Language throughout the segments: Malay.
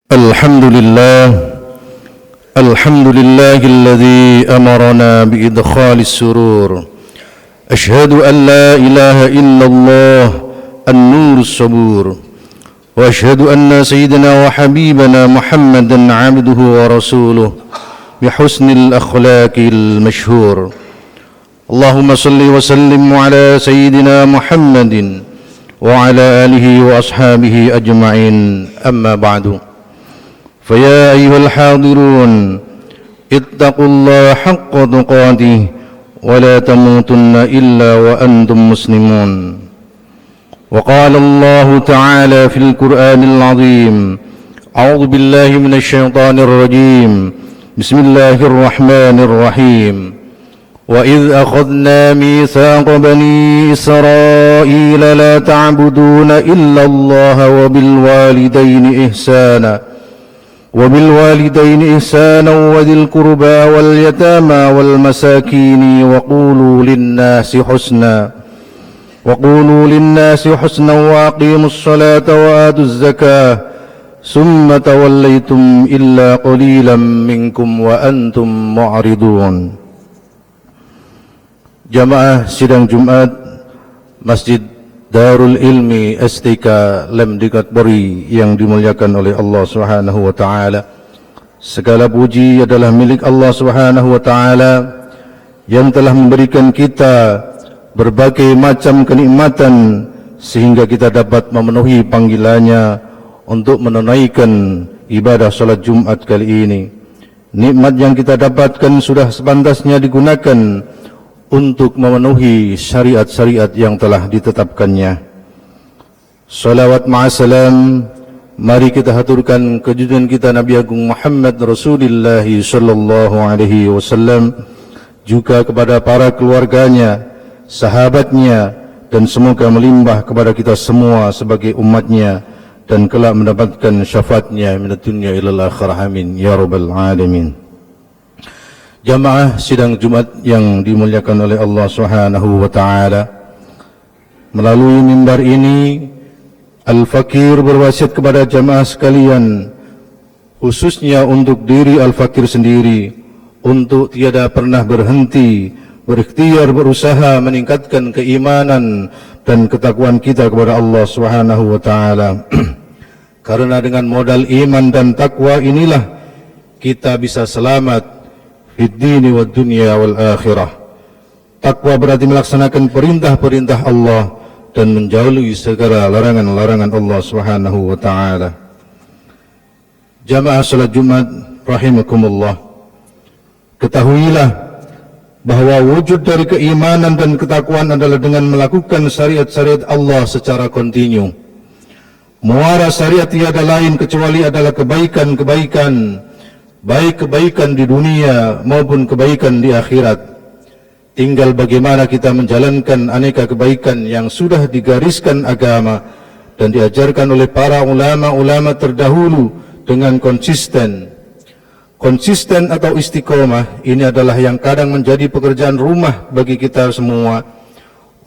الحمد لله الذي أمرنا بإدخال السرور. أشهد أن لا إله إلا الله النور الصبور، وأشهد أن سيدنا وحبيبنا محمدا عبده ورسوله بحسن الأخلاق المشهور. اللهم صل وسلم على سيدنا محمد وعلى آله وأصحابه أجمعين. أما بعد، فيا أيها الحاضرون، اتقوا الله حق تقاته ولا تموتن إلا وأنتم مسلمون. وقال الله تعالى في القرآن العظيم: أعوذ بالله من الشيطان الرجيم، بسم الله الرحمن الرحيم. وإذ أخذنا ميثاق بني إسرائيل لا تعبدون إلا الله وبالوالدين إحسانا وذي القربى واليتامى والمساكين وقولوا للناس حسنا وأقيموا الصلاة وآتوا الزكاة ثم توليتم إلا قليلا منكم وأنتم معرضون. Jamaah sidang Jumat Masjid Darul Ilmi STK Lem Dikat Bori yang dimuliakan oleh Allah Subhanahu wa taala. Segala puji adalah milik Allah Subhanahu wa taala yang telah memberikan kita berbagai macam kenikmatan sehingga kita dapat memenuhi panggilannya untuk menunaikan ibadah salat Jumat kali ini. Nikmat yang kita dapatkan sudah sepantasnya digunakan untuk memenuhi syariat-syariat yang telah ditetapkannya. Salawat ma'asalam, mari kita haturkan kejujuran kita Nabi Agung Muhammad Rasulullah sallallahu alaihi wasallam, juga kepada para keluarganya, sahabatnya, dan semoga melimpah kepada kita semua sebagai umatnya dan kelak mendapatkan syafaatnya minat dunia ilal akhirah, amin ya rabbal alamin. Jamaah sidang Jumat yang dimuliakan oleh Allah Subhanahu wa taala, melalui mimbar ini Al-Fakir berwasiat kepada jamaah sekalian, khususnya untuk diri Al-Fakir sendiri, untuk tiada pernah berhenti berikhtiar berusaha meningkatkan keimanan dan ketakwaan kita kepada Allah Subhanahu wa taala. Karena dengan modal iman dan takwa inilah kita bisa selamat fid dini wad dunya wal akhirah. Takwa berarti melaksanakan perintah-perintah Allah dan menjauhi segala larangan-larangan Allah Subhanahu wa taala. Jamaah salat Jumat rahimakumullah, ketahuilah bahwa wujud dari keimanan dan ketakwaan adalah dengan melakukan syariat-syariat Allah secara kontinu. Muara syariat tiada lain kecuali adalah kebaikan-kebaikan, baik kebaikan di dunia maupun kebaikan di akhirat. Tinggal bagaimana kita menjalankan aneka kebaikan yang sudah digariskan agama dan diajarkan oleh para ulama-ulama terdahulu dengan konsisten. Konsisten atau istiqomah ini adalah yang kadang menjadi pekerjaan rumah bagi kita semua.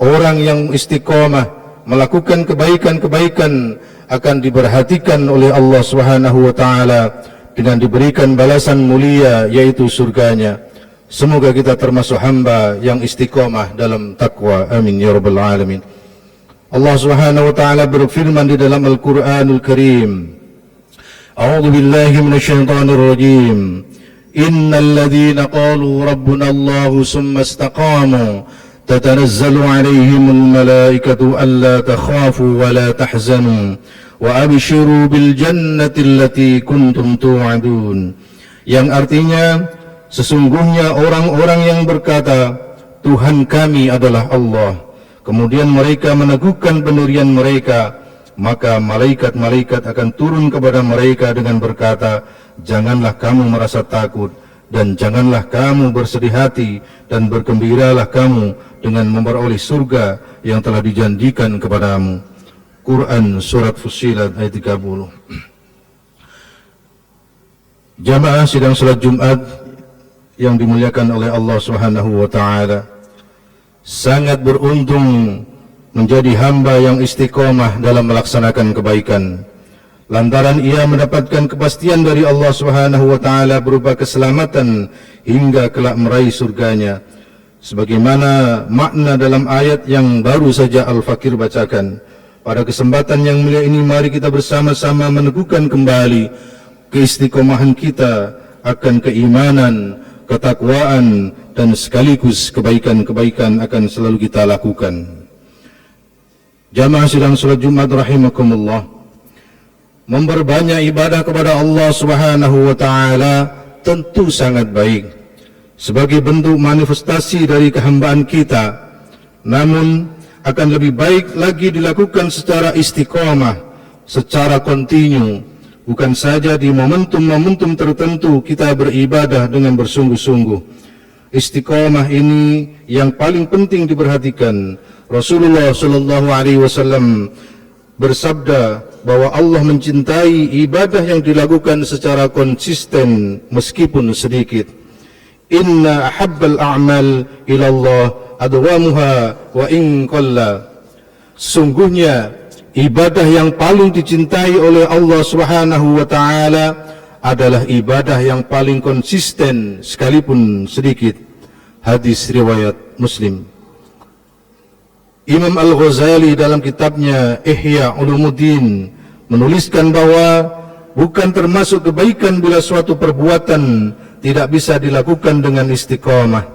Orang yang istiqomah melakukan kebaikan-kebaikan akan diperhatikan oleh Allah Subhanahu wa taala dengan diberikan balasan mulia, yaitu surganya. Semoga kita termasuk hamba yang istiqomah dalam takwa, amin ya rabbal alamin. Allah Subhanahu wa taala berfirman di dalam Al-Qur'anul Karim, A'udzu billahi minasyaitonir rajim, innal ladzina qalu rabbuna Allahu tsumma istaqamu tatanazzalu 'alaihimul malaikatu alla takhafu wa la tahzanu wa abshiru bil jannati allati kuntum tu'adun. Yang artinya, sesungguhnya orang-orang yang berkata Tuhan kami adalah Allah, kemudian mereka meneguhkan pendirian mereka, maka malaikat-malaikat akan turun kepada mereka dengan berkata, janganlah kamu merasa takut dan janganlah kamu bersedih hati, dan bergembiralah kamu dengan memperoleh surga yang telah dijanjikan kepadamu. Quran Surat Fussilat ayat 30. Jamaah sidang salat Jumat yang dimuliakan oleh Allah Subhanahu wa taala, sangat beruntung menjadi hamba yang istiqomah dalam melaksanakan kebaikan. lantaran ia mendapatkan kepastian dari Allah Subhanahu wa taala berupa keselamatan hingga kelak meraih surganya, sebagaimana makna dalam ayat yang baru saja Al-Fakir bacakan. Pada kesempatan yang mulia ini, mari kita bersama-sama meneguhkan kembali keistiqomahan kita akan keimanan, ketakwaan, dan sekaligus kebaikan-kebaikan akan selalu kita lakukan. Jamaah sidang salat Jumat rahimakumullah, memperbanyak ibadah kepada Allah Subhanahu wa taala tentu sangat baik sebagai bentuk manifestasi dari kehambaan kita. Namun akan lebih baik lagi dilakukan secara istiqamah, secara kontinu, bukan saja di momentum-momentum tertentu kita beribadah dengan bersungguh-sungguh. Istiqamah ini yang paling penting diperhatikan. Rasulullah sallallahu alaihi wasallam bersabda bahwa Allah mencintai ibadah yang dilakukan secara konsisten meskipun sedikit. Inna ahabbal a'mal ilallah adwamuha wa in qalla. Sungguhnya ibadah yang paling dicintai oleh Allah Subhanahu wa taala adalah ibadah yang paling konsisten sekalipun sedikit. Hadis riwayat Muslim. Imam Al-Ghazali dalam kitabnya Ihya Ulumuddin menuliskan bahwa bukan termasuk kebaikan bila suatu perbuatan tidak bisa dilakukan dengan istiqamah.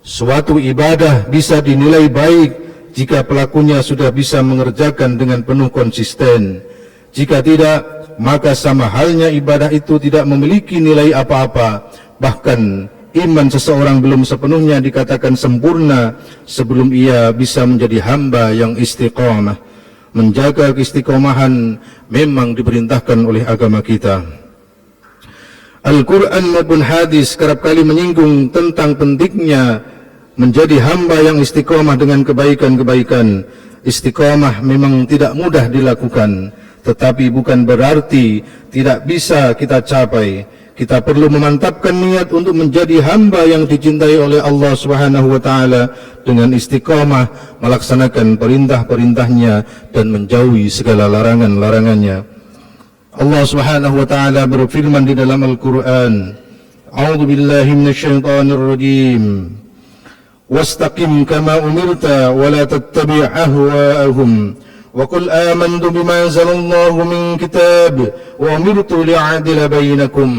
Suatu ibadah bisa dinilai baik jika pelakunya sudah bisa mengerjakan dengan penuh konsisten. Jika tidak, maka sama halnya ibadah itu tidak memiliki nilai apa-apa. Bahkan iman seseorang belum sepenuhnya dikatakan sempurna sebelum ia bisa menjadi hamba yang istiqamah. Menjaga keistiqomahan memang diperintahkan oleh agama kita. Al-Quran maupun hadis kerap kali menyinggung tentang pentingnya menjadi hamba yang istiqamah dengan kebaikan-kebaikan. Istiqamah memang tidak mudah dilakukan, tetapi bukan berarti tidak bisa kita capai. Kita perlu memantapkan niat untuk menjadi hamba yang dicintai oleh Allah Subhanahu wa taala dengan istiqamah melaksanakan perintah-perintahnya dan menjauhi segala larangan-larangannya. Allah Subhanahu wa taala berfirman di dalam Al-Qur'an, A'udzu billahi minasyaitonir rajim. Wastaqim kama umirta wa la tattabi' ahwa'ahum. وَقُلْ آمَنْتُ بِمَا أَنزَلَ اللَّهُ مِنْ كِتَابٍ وَأُمِرْتُ لِأَعْدِلَ بَيْنَكُمْ,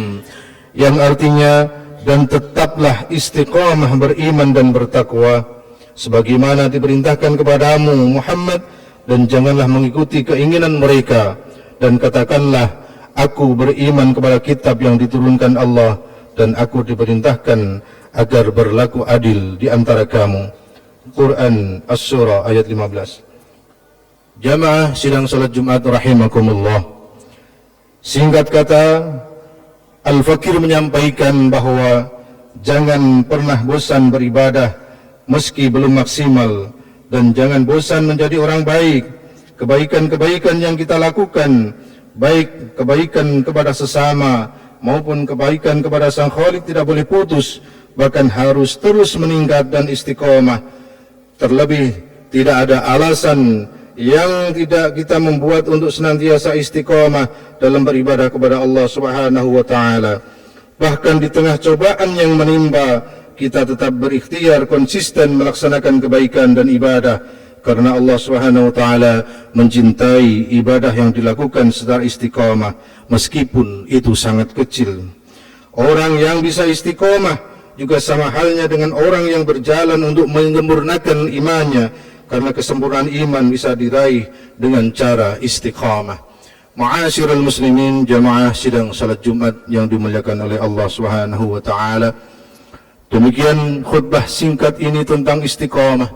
yang artinya, dan tetaplah istiqamah beriman dan bertakwa sebagaimana diperintahkan kepadamu Muhammad, dan janganlah mengikuti keinginan mereka, dan katakanlah, aku beriman kepada kitab yang diturunkan Allah, dan aku diperintahkan agar berlaku adil di antara kamu. Quran As-Surah ayat 15. Jamaah sidang salat Jumat rahimakumullah, singkat kata, Al-Fakir menyampaikan bahwa jangan pernah bosan beribadah meski belum maksimal, dan jangan bosan menjadi orang baik. Kebaikan-kebaikan yang kita lakukan, baik kebaikan kepada sesama maupun kebaikan kepada Sang Khalik, tidak boleh putus, bahkan harus terus meningkat dan istiqomah. Terlebih tidak ada alasan yang tidak kita membuat untuk senantiasa istiqamah dalam beribadah kepada Allah Subhanahu wa taala. Bahkan di tengah cobaan yang menimpa, kita tetap berikhtiar konsisten melaksanakan kebaikan dan ibadah, karena Allah Subhanahu wa taala mencintai ibadah yang dilakukan secara istiqamah meskipun itu sangat kecil. Orang yang bisa istiqamah juga sama halnya dengan orang yang berjalan untuk menyempurnakan imannya, karena kesempurnaan iman bisa diraih dengan cara istiqamah. Ma'asyiral muslimin, jamaah sidang salat Jumat yang dimuliakan oleh Allah Subhanahu wa taala. Demikian khutbah singkat ini tentang istiqamah.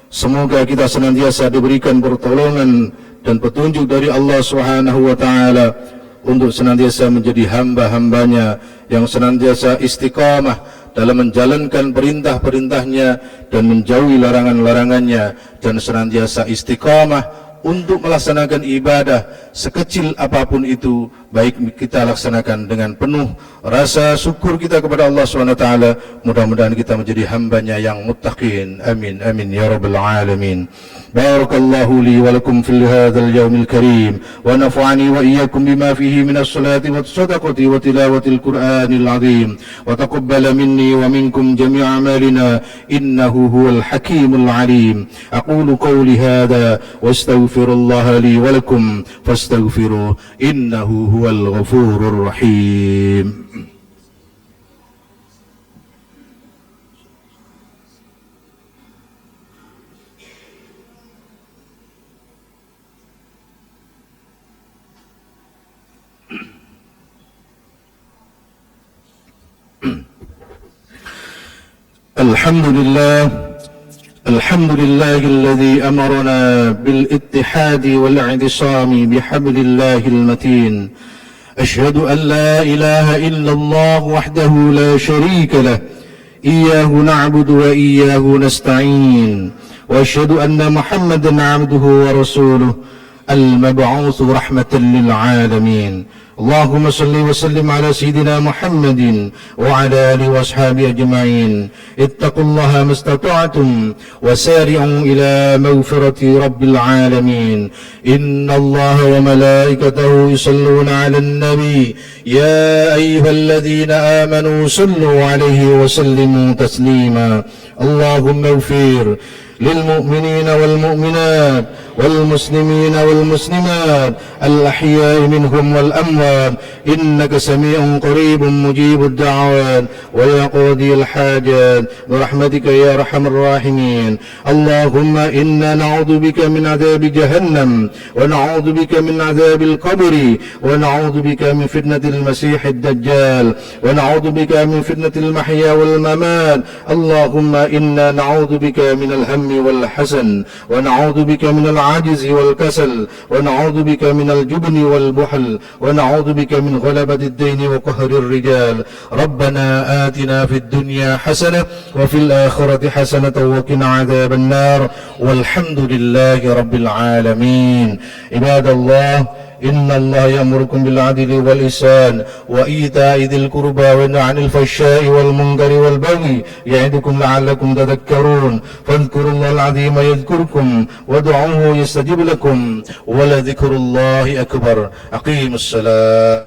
Semoga kita senantiasa diberikan pertolongan dan petunjuk dari Allah Subhanahu wa taala untuk senantiasa menjadi hamba-hambanya yang senantiasa istiqamah dalam menjalankan perintah-perintahnya dan menjauhi larangan-larangannya, dan senantiasa istiqamah untuk melaksanakan ibadah sekecil apapun itu, baik kita laksanakan dengan penuh rasa syukur kita kepada Allah SWT. Mudah-mudahan kita menjadi hambanya yang muttaqin. Amin, amin ya rabbal alamin. Barakallahu li wa lakum fil hadzal yawmil karim, wa nafa'ani wa iyyakum bima fihi minas salati wat sadaqati wa tilawatil qur'anil azim, wa taqabbala minni wa minkum jami'a amalina innahu huwal hakimul alim. Aqulu qawli hadha wa astaghfirullaha li wa lakum fastaghfiruh innahu huwal ghafurur rahim. الحمد لله الذي أمرنا بالاتحاد والاعتصام بحبل الله المتين. أشهد أن لا إله إلا الله وحده لا شريك له، إياه نعبد وإياه نستعين، وأشهد أن محمدا عبده ورسوله المبعوث رحمة للعالمين. اللهم صل وسلم على سيدنا محمد وعلى آله وأصحابه أجمعين. اتقوا الله ما استطعتم وسارعوا إلى مغفرة رب العالمين. إن الله وملائكته يصلون على النبي يا أيها الذين آمنوا صلوا عليه وسلموا تسليما. اللهم اغفر للمؤمنين والمؤمنات والمسلمين والمسلمات الأحياء منهم والأموات إنك سميع قريب مجيب الدعوات ويا قاضي الحاجات برحمتك يا أرحم الراحمين. اللهم إنا نعوذ بك من عذاب جهنم ونعوذ بك من عذاب القبر ونعوذ بك من فتنة المسيح الدجال ونعوذ بك من فتنة المحيا والممات. اللهم إنا نعوذ بك من الهم والحزن ونعوذ بك من العجز والكسل ونعوذ بك من الجبن والبخل ونعوذ بك من غلبة الدين وقهر الرجال. ربنا آتنا في الدنيا حسنة وفي الآخرة حسنة وقنا عذاب النار والحمد لله رب العالمين. عباد الله، إن الله يأمركم بالعدل والإحسان وإيتاء ذي القربى وينهى عن الفحشاء والمنكر والبغي يعظكم لعلكم تذكرون. فاذكروا الله العظيم يذكركم وادعوه يستجب لكم ولذكر الله أكبر. أقيموا الصلاة.